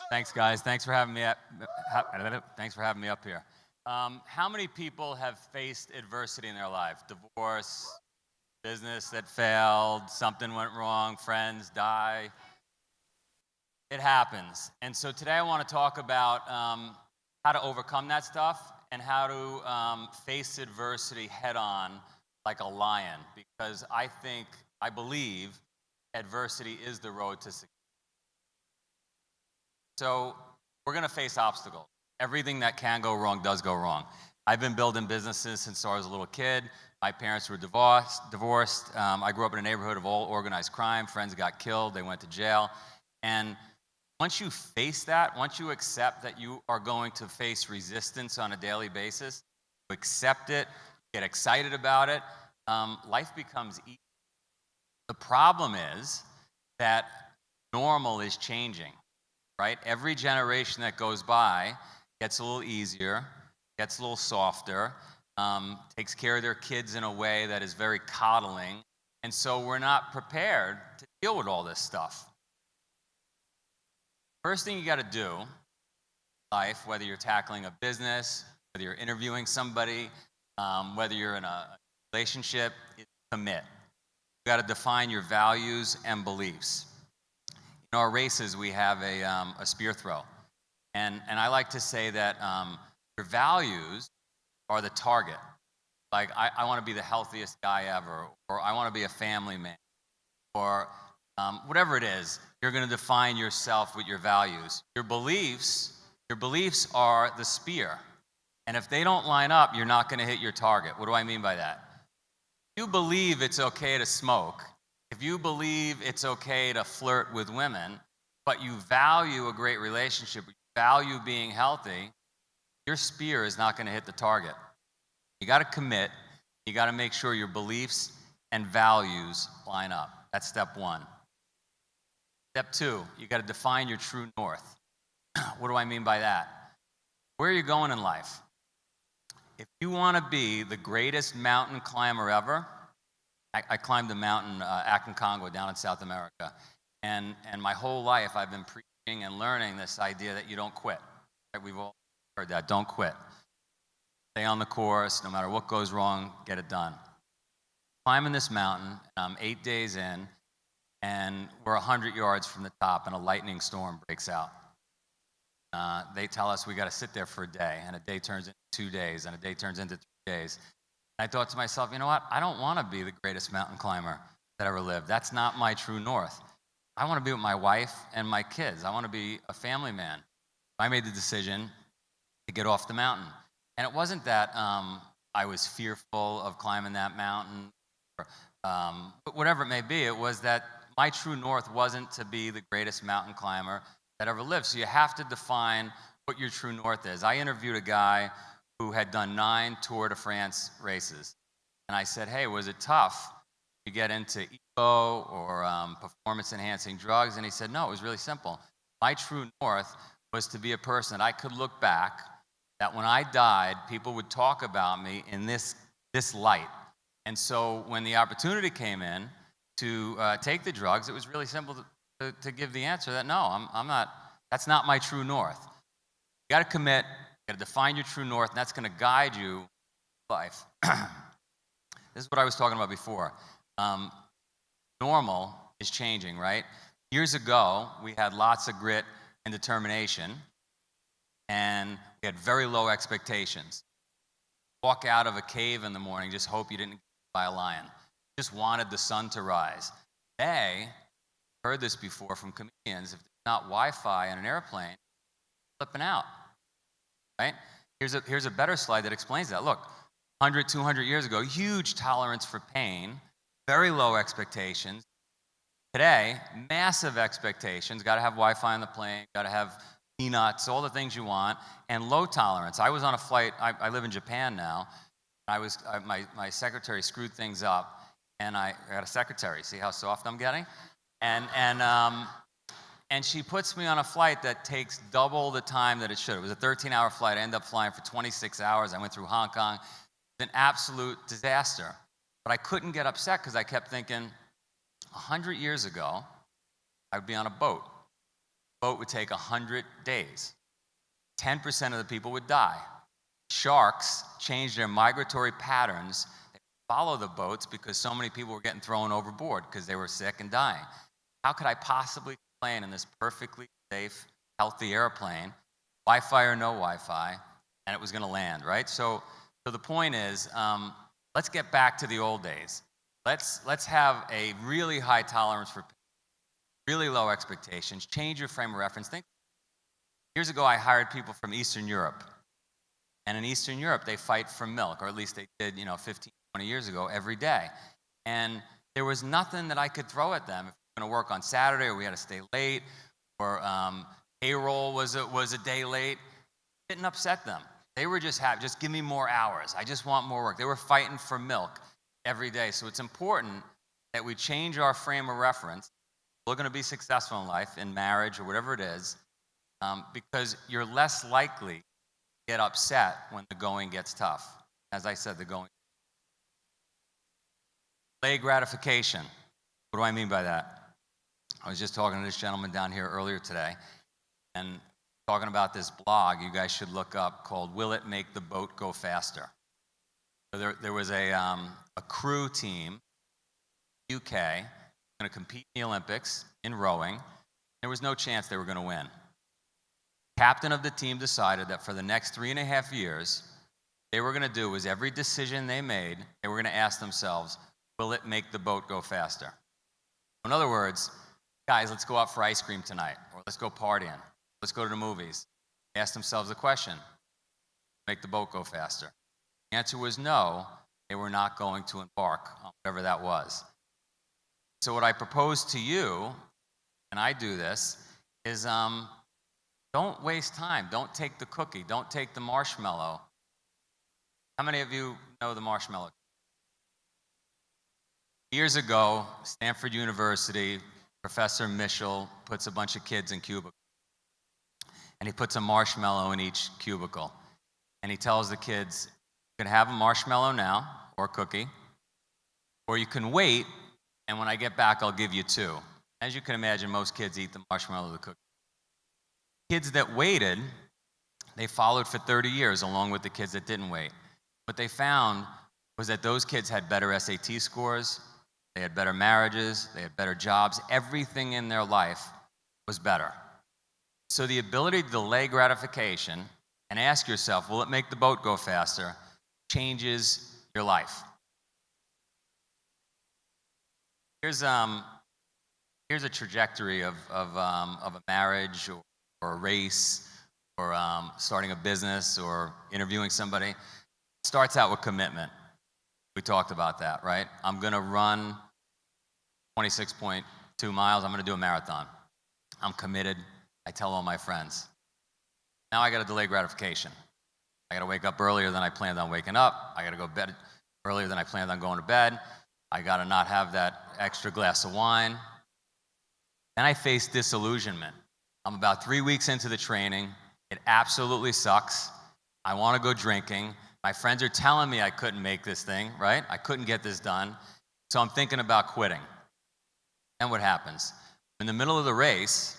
Thanks, guys. Thanks for having me thanks for having me up here. How many people have faced adversity in their life? Divorce, business that failed, something went wrong, friends die. It happens. And so today I want to talk about how to overcome that stuff and how to face adversity head on like a lion. Because I believe adversity is the road to success. So we're going to face obstacles. Everything that can go wrong does go wrong. I've been building businesses since I was a little kid. My parents were divorced. I grew up in a neighborhood of all organized crime. Friends got killed. They went to jail. And once you face that, once you accept that you are going to face resistance on a daily basis, you accept it, get excited about it, life becomes easy. The problem is that normal is changing, right? Every generation that goes by gets a little easier, gets a little softer, takes care of their kids in a way that is very coddling, and so we're not prepared to deal with all this stuff. First thing you got to do in life, whether you're tackling a business, whether you're interviewing somebody, whether you're in a relationship, is commit. You got to define your values and beliefs. In our races, we have a spear throw, and I like to say that your values are the target. Like, I want to be the healthiest guy ever, or I want to be a family man, or whatever it is. You're going to define yourself with your values. Your beliefs are the spear, and if they don't line up, you're not going to hit your target. What do I mean by that? If you believe it's okay to smoke, if you believe it's okay to flirt with women, but you value a great relationship, you value being healthy, your spear is not going to hit the target. You got to commit. You got to make sure your beliefs and values line up. That's step one. Step two, you got to define your true north. What do I mean by that? Where are you going in life? If you want to be the greatest mountain climber ever, I climbed the mountain Aconcagua down in South America, and my whole life I've been preaching and learning this idea that you don't quit. Right? We've all heard that. Don't quit. Stay on the course. No matter what goes wrong, get it done. Climbing this mountain, I'm 8 days in, and we're 100 yards from the top, and a lightning storm breaks out. They tell us we got to sit there for a day, and a day turns into 2 days, and a day turns into 3 days. I thought to myself, you know what? I don't want to be the greatest mountain climber that ever lived. That's not my true north. I want to be with my wife and my kids. I want to be a family man. I made the decision to get off the mountain. And it wasn't that I was fearful of climbing that mountain, or, but whatever it may be, it was that my true north wasn't to be the greatest mountain climber that ever lived. So you have to define what your true north is. I interviewed a guy who had done 9 Tour de France races. And I said, hey, was it tough to get into EPO or performance-enhancing drugs? And he said, no, it was really simple. My true north was to be a person that I could look back, that when I died, people would talk about me in this light. And so when the opportunity came in to take the drugs, it was really simple to give the answer that, no, I'm not, that's not my true north. You got to commit. You got to define your true north, and that's going to guide you in life. This is what I was talking about before. Normal is changing, right? Years ago, we had lots of grit and determination, and we had very low expectations. Walk out of a cave in the morning, just hope you didn't get eaten by a lion. Just wanted the sun to rise. Today, heard this before from comedians, if there's not Wi-Fi in an airplane, flipping out. Right? Here's a better slide that explains that. Look, 100, 200 years ago, huge tolerance for pain, very low expectations. Today, massive expectations. Got to have Wi-Fi on the plane, got to have peanuts, all the things you want, and low tolerance. I was on a flight. I live in Japan now. My secretary screwed things up, and I got a secretary. See how soft I'm getting? And she puts me on a flight that takes double the time that it should. It was a 13-hour flight. I ended up flying for 26 hours. I went through Hong Kong. It was an absolute disaster. But I couldn't get upset because I kept thinking, 100 years ago, I would be on a boat. boat would take 100 days. 10% of the people would die. Sharks changed their migratory patterns. They follow the boats because so many people were getting thrown overboard because they were sick and dying. How could I possibly complain in this perfectly safe, healthy airplane, Wi-Fi or no Wi-Fi, and it was going to land, right? So the point is, let's get back to the old days. Let's have a really high tolerance for pain, really low expectations. Change your frame of reference. Years ago, I hired people from Eastern Europe. And in Eastern Europe, they fight for milk, or at least they did, 15, 20 years ago, every day. And there was nothing that I could throw at them. If we were going to work on Saturday, or we had to stay late, or payroll was a day late, it didn't upset them. They were just give me more hours. I just want more work. They were fighting for milk every day. So it's important that we change our frame of reference. We're going to be successful in life, in marriage, or whatever it is, because you're less likely to get upset when the going gets tough. As I said, the going. Delayed gratification. What do I mean by that? I was just talking to this gentleman down here earlier today, and talking about this blog you guys should look up called "Will It Make the Boat Go Faster?" So there was a crew team, UK, going to compete in the Olympics in rowing. There was no chance they were going to win. Captain of the team decided that for the next 3.5 years, they were going to do was every decision they made, they were going to ask themselves, will it make the boat go faster? In other words, guys, let's go out for ice cream tonight, or let's go partying, let's go to the movies. They asked themselves the question, make the boat go faster? The answer was no, they were not going to embark on whatever that was. So what I propose to you, and I do this, is don't waste time. Don't take the cookie. Don't take the marshmallow. How many of you know the marshmallow? Years ago, Stanford University, Professor Mitchell puts a bunch of kids in cubicles. And he puts a marshmallow in each cubicle. And he tells the kids, you can have a marshmallow now, or a cookie, or you can wait, and when I get back, I'll give you 2. As you can imagine, most kids eat the marshmallow or the cookie. Kids that waited, they followed for 30 years along with the kids that didn't wait. What they found was that those kids had better SAT scores, they had better marriages, they had better jobs, everything in their life was better. So the ability to delay gratification and ask yourself, will it make the boat go faster, changes your life. Here's a trajectory of a marriage or a race, or starting a business, or interviewing somebody. It starts out with commitment. We talked about that, right? I'm going to run 26.2 miles. I'm going to do a marathon. I'm committed. I tell all my friends. Now I got to delay gratification. I got to wake up earlier than I planned on waking up. I got to go to bed earlier than I planned on going to bed. I got to not have that extra glass of wine. Then I face disillusionment. I'm about 3 weeks into the training. It absolutely sucks. I want to go drinking. My friends are telling me I couldn't make this thing, right? I couldn't get this done. So I'm thinking about quitting. And what happens? In the middle of the race,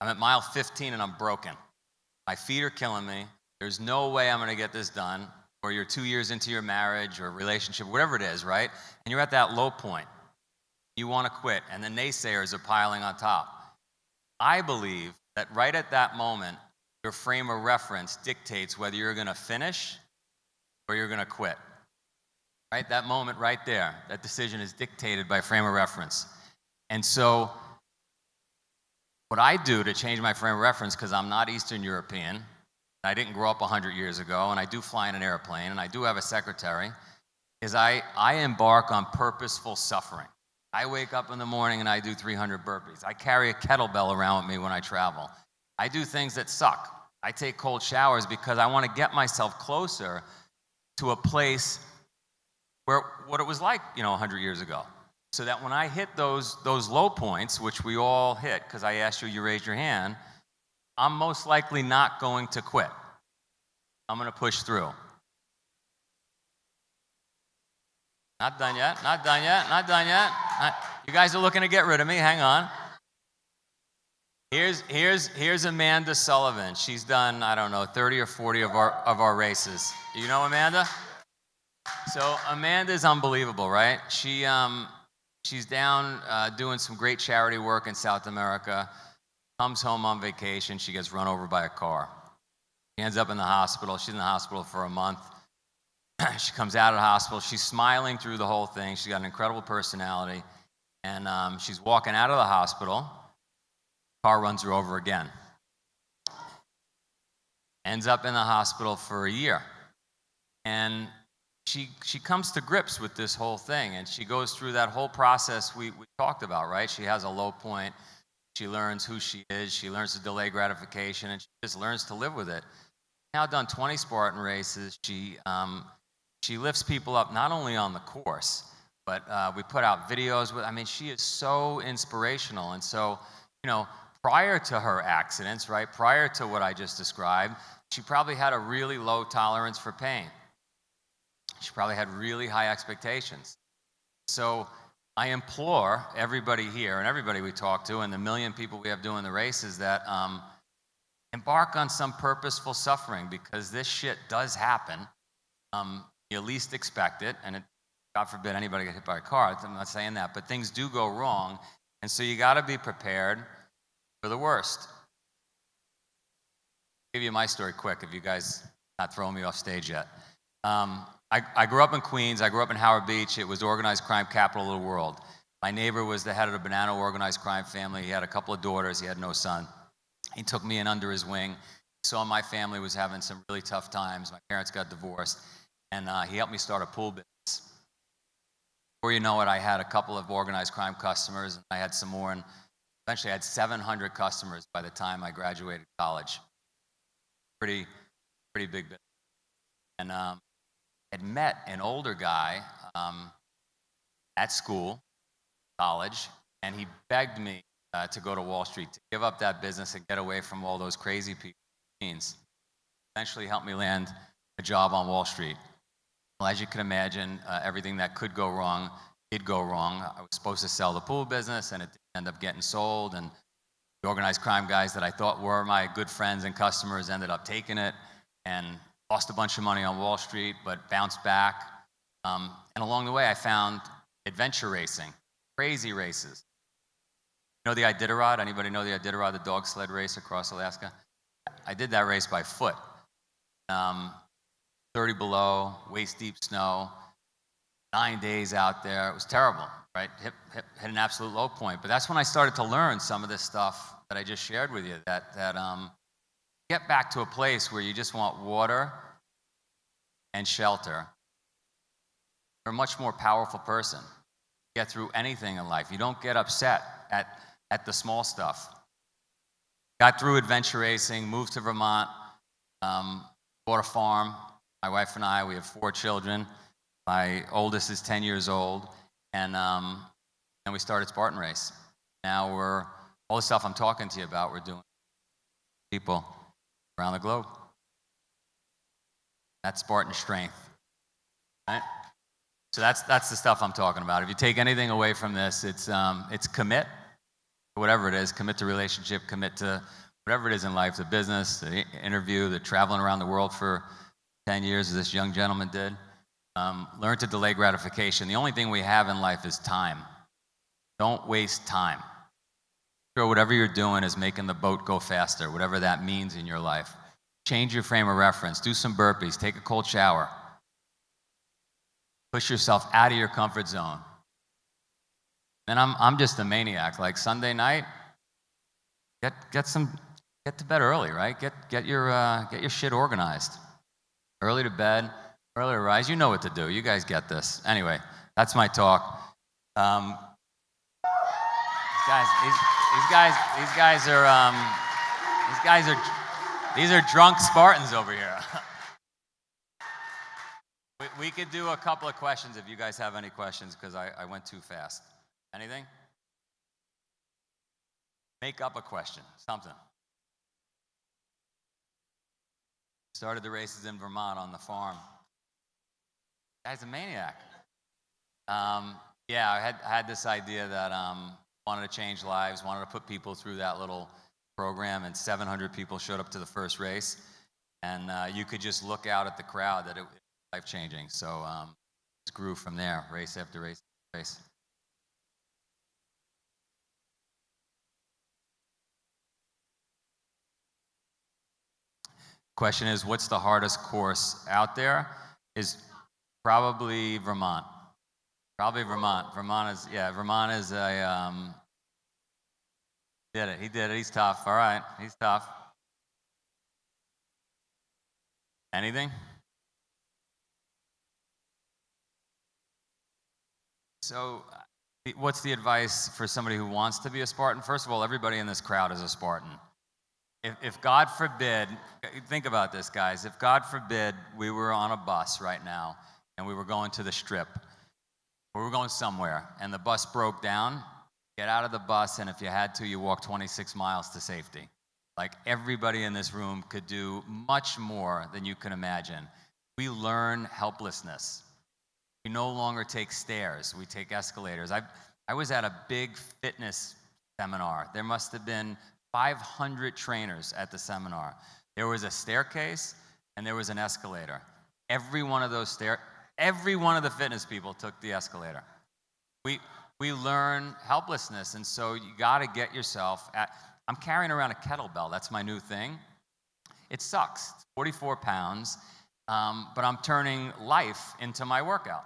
I'm at mile 15 and I'm broken. My feet are killing me. There's no way I'm going to get this done. Or you're 2 years into your marriage or relationship, whatever it is, right? And you're at that low point. You want to quit, and the naysayers are piling on top. I believe that right at that moment, your frame of reference dictates whether you're going to finish or you're going to quit. Right? That moment right there, that decision is dictated by frame of reference. And so what I do to change my frame of reference, because I'm not Eastern European, I didn't grow up 100 years ago, and I do fly in an airplane, and I do have a secretary, is I embark on purposeful suffering. I wake up in the morning and I do 300 burpees. I carry a kettlebell around with me when I travel. I do things that suck. I take cold showers because I want to get myself closer to a place where what it was like, 100 years ago. So that when I hit those low points, which we all hit, because I asked you, you raised your hand, I'm most likely not going to quit. I'm going to push through. Not done yet, not done yet, not done yet. You guys are looking to get rid of me, hang on. Here's Amanda Sullivan. She's done, I don't know, 30 or 40 of our races. You know Amanda? So Amanda's unbelievable, right? She's down doing some great charity work in South America. Comes home on vacation. She gets run over by a car. She ends up in the hospital. She's in the hospital for a month. She comes out of the hospital. She's smiling through the whole thing. She's got an incredible personality. And she's walking out of the hospital. Car runs her over again. Ends up in the hospital for a year. And she comes to grips with this whole thing. And she goes through that whole process we talked about, right? She has a low point. She learns who she is. She learns to delay gratification. And she just learns to live with it. Now done 20 Spartan races. She lifts people up not only on the course, but we put out videos. She is so inspirational. And so, prior to her accidents, right, prior to what I just described, she probably had a really low tolerance for pain. She probably had really high expectations. So I implore everybody here and everybody we talk to and the million people we have doing the races that embark on some purposeful suffering, because this shit does happen. You least expect it, and God forbid anybody get hit by a car. I'm not saying that, but things do go wrong, and so you got to be prepared for the worst. I'll give you my story quick if you guys not throwing me off stage yet. I grew up in Queens. I grew up in Howard Beach. It was the organized crime capital of the world. My neighbor was the head of the Banana organized crime family. He had a couple of daughters. He had no son. He took me in under his wing. He saw my family was having some really tough times. My parents got divorced. And he helped me start a pool business. Before you know it, I had a couple of organized crime customers, and I had some more, and eventually I had 700 customers by the time I graduated college. Pretty big business. And I had met an older guy at school, college, and he begged me to go to Wall Street, to give up that business and get away from all those crazy people. Eventually helped me land a job on Wall Street. Well, as you can imagine, everything that could go wrong did go wrong. I was supposed to sell the pool business, and it didn't end up getting sold. And the organized crime guys that I thought were my good friends and customers ended up taking it and lost a bunch of money on Wall Street, but bounced back. And along the way, I found adventure racing, crazy races. You know the Iditarod? Anybody know the Iditarod, the dog sled race across Alaska? I did that race by foot. 30 below, waist-deep snow, 9 days out there. It was terrible, right? Hit an absolute low point. But that's when I started to learn some of this stuff that I just shared with you, that get back to a place where you just want water and shelter. You're a much more powerful person. You get through anything in life. You don't get upset at the small stuff. Got through adventure racing, moved to Vermont, bought a farm. My wife and I, we have 4 children. My oldest is 10 years old, and we started Spartan Race. Now all the stuff I'm talking to you about, we're doing people around the globe. That's Spartan strength, right? So that's the stuff I'm talking about. If you take anything away from this, it's commit to whatever it is. Commit to relationship. Commit to whatever it is in life. The business, the interview, the traveling around the world for 10 years, as this young gentleman did. Learn to delay gratification. The only thing we have in life is time. Don't waste time. Sure, whatever you're doing is making the boat go faster, whatever that means in your life. Change your frame of reference. Do some burpees. Take a cold shower. Push yourself out of your comfort zone. And I'm just a maniac. Like Sunday night, get to bed early, right? Get your shit organized. Early to bed, early to rise. You know what to do. You guys get this. Anyway, that's my talk. These are drunk Spartans over here. We could do a couple of questions if you guys have any questions, because I went too fast. Anything? Make up a question, something. Started the races in Vermont on the farm. Guy's a maniac. Yeah, I had this idea that wanted to change lives, wanted to put people through that little program, and 700 people showed up to the first race. And you could just look out at the crowd that it was life-changing. So it grew from there, race after race after race. Question is, what's the hardest course out there? Is probably Vermont. Probably Vermont. Vermont is a, he did it, he's tough. All right, he's tough. Anything? So, what's the advice for somebody who wants to be a Spartan? First of all, everybody in this crowd is a Spartan. If God forbid, think about this, guys. If God forbid we were on a bus right now and we were going to the Strip, or we were going somewhere, and the bus broke down, get out of the bus, and if you had to, you walk 26 miles to safety. Like, everybody in this room could do much more than you can imagine. We learn helplessness. We no longer take stairs, we take escalators. I was at a big fitness seminar. There must have been 500 trainers at the seminar. There was a staircase and there was an escalator. Every one of the fitness people took the escalator. We learn helplessness, and so you got to get yourself I'm carrying around a kettlebell. That's my new thing. It sucks. It's 44 pounds, but I'm turning life into my workout.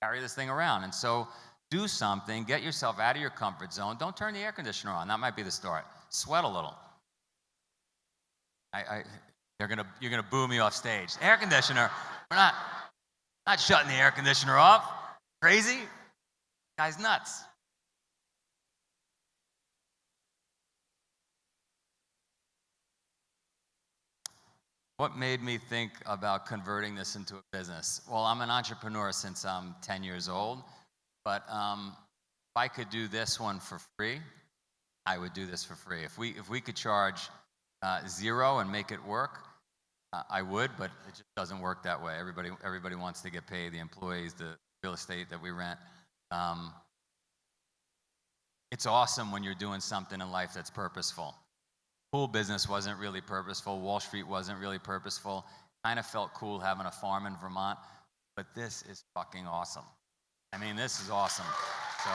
Carry this thing around, and so do something. Get yourself out of your comfort zone. Don't turn the air conditioner on. That might be the start. Sweat a little. You're gonna boo me off stage. Air conditioner. We're not shutting the air conditioner off. Crazy? Guy's nuts. What made me think about converting this into a business? Well, I'm an entrepreneur since I'm 10 years old, but if I could do this one for free, I would do this for free. If we could charge zero and make it work, I would, but it just doesn't work that way. Everybody wants to get paid, the employees, the real estate that we rent. It's awesome when you're doing something in life that's purposeful. Pool business wasn't really purposeful. Wall Street wasn't really purposeful. Kind of felt cool having a farm in Vermont, but this is fucking awesome. I mean, this is awesome. So.